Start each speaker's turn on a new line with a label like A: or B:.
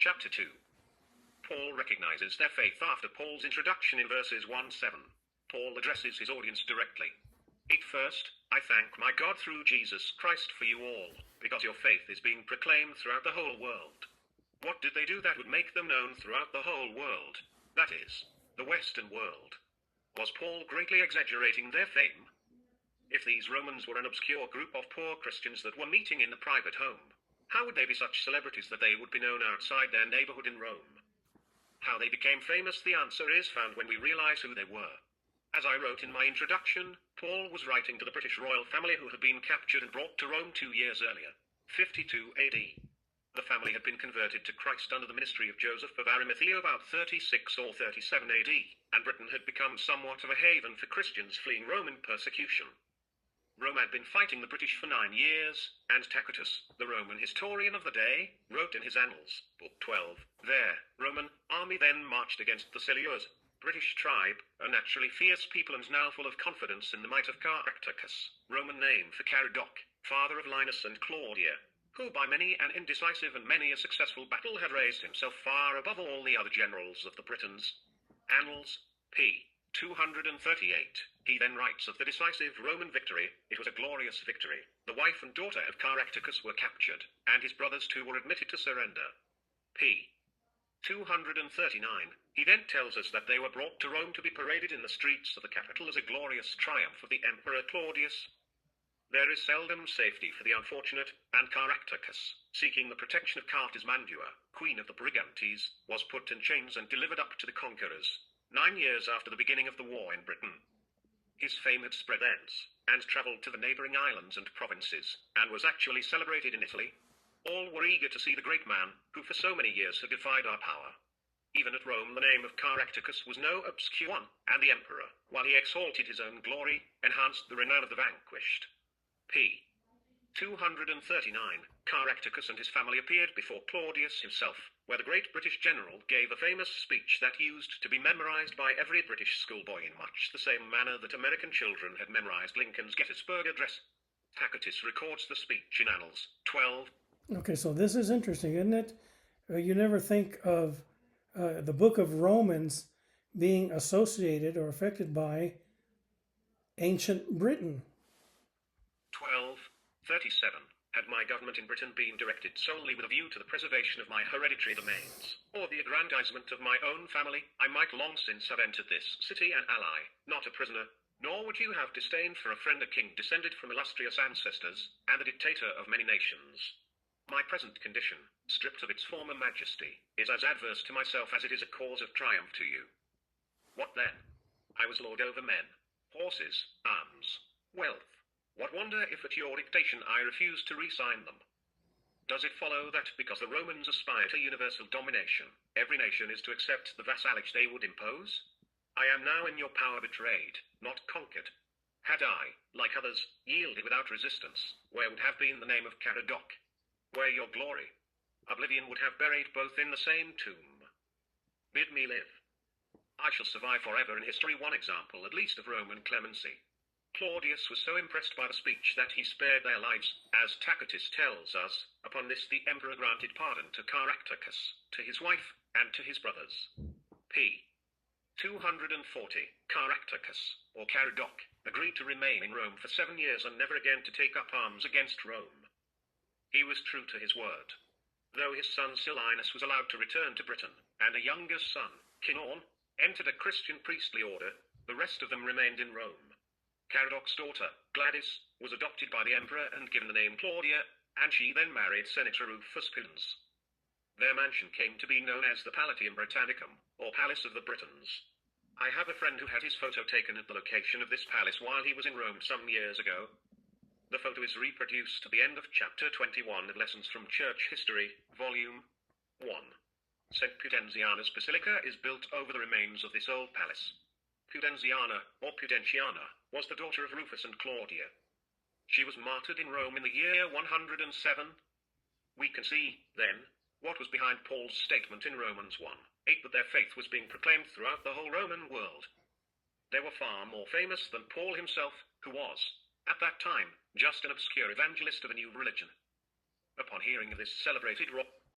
A: Chapter 2. Paul recognizes their faith after Paul's introduction in verses 1-7. Paul addresses his audience directly. 8. First, I thank my God through Jesus Christ for you all, because your faith is being proclaimed throughout the whole world. What did they do that would make them known throughout the whole world? That is, the Western world. Was Paul greatly exaggerating their fame? If these Romans were an obscure group of poor Christians that were meeting in the private home, how would they be such celebrities that they would be known outside their neighborhood in Rome? How they became famous, the answer is found when we realize who they were. As I wrote in my introduction, Paul was writing to the British royal family who had been captured and brought to Rome 2 years earlier, 52 AD. The family had been converted to Christ under the ministry of Joseph of Arimathea about 36 or 37 AD, and Britain had become somewhat of a haven for Christians fleeing Roman persecution. Rome had been fighting the British for 9 years, and Tacitus, the Roman historian of the day, wrote in his Annals, Book 12, their Roman army then marched against the Silures, British tribe, a naturally fierce people and now full of confidence in the might of Caractacus, Roman name for Caradoc, father of Linus and Claudia, who by many an indecisive and many a successful battle had raised himself far above all the other generals of the Britons. Annals, p. 238. He then writes of the decisive Roman victory. It was a glorious victory. The wife and daughter of Caractacus were captured, and his brothers too were admitted to surrender. p. 239. He then tells us that they were brought to Rome to be paraded in the streets of the capital as a glorious triumph of the Emperor Claudius. There is seldom safety for the unfortunate, and Caractacus, seeking the protection of Cartismandua, queen of the Brigantes, was put in chains and delivered up to the conquerors, 9 years after the beginning of the war in Britain. His fame had spread thence, and travelled to the neighbouring islands and provinces, and was actually celebrated in Italy. All were eager to see the great man, who for so many years had defied our power. Even at Rome the name of Caractacus was no obscure one, and the emperor, while he exalted his own glory, enhanced the renown of the vanquished. p. 239. Caractacus and his family appeared before Claudius himself, where the great British general gave a famous speech that used to be memorized by every British schoolboy in much the same manner that American children had memorized Lincoln's Gettysburg Address. Tacitus records the speech in Annals 12.
B: Okay, so this is interesting, isn't it? You never think of the book of Romans being associated or affected by ancient Britain.
A: 12:37. Had my government in Britain been directed solely with a view to the preservation of my hereditary domains, or the aggrandizement of my own family, I might long since have entered this city an ally, not a prisoner, nor would you have disdained for a friend a king descended from illustrious ancestors, and the dictator of many nations. My present condition, stripped of its former majesty, is as adverse to myself as it is a cause of triumph to you. What then? I was lord over men, horses, arms, wealth. What wonder if at your dictation I refused to re-sign them? Does it follow that because the Romans aspire to universal domination, every nation is to accept the vassalage they would impose? I am now in your power betrayed, not conquered. Had I, like others, yielded without resistance, where would have been the name of Caradoc? Where your glory? Oblivion would have buried both in the same tomb. Bid me live. I shall survive forever in history one example at least of Roman clemency. Claudius was so impressed by the speech that he spared their lives, as Tacitus tells us. Upon this the emperor granted pardon to Caractacus, to his wife, and to his brothers. p. 240. Caractacus, or Caradoc, agreed to remain in Rome for 7 years and never again to take up arms against Rome. He was true to his word. Though his son Silinus was allowed to return to Britain, and a younger son, Kinon, entered a Christian priestly order, the rest of them remained in Rome. Caradoc's daughter, Gladys, was adopted by the emperor and given the name Claudia, and she then married Senator Rufus Pillans. Their mansion came to be known as the Palatium Britannicum, or Palace of the Britons. I have a friend who had his photo taken at the location of this palace while he was in Rome some years ago. The photo is reproduced at the end of chapter 21 of Lessons from Church History, Volume 1. St. Pudenziana's Basilica is built over the remains of this old palace. Pudenziana, or Pudentiana, was the daughter of Rufus and Claudia. She was martyred in Rome in the year 107. We can see, then, what was behind Paul's statement in Romans 1:8 that their faith was being proclaimed throughout the whole Roman world. They were far more famous than Paul himself, who was, at that time, just an obscure evangelist of a new religion. Upon hearing of this celebrated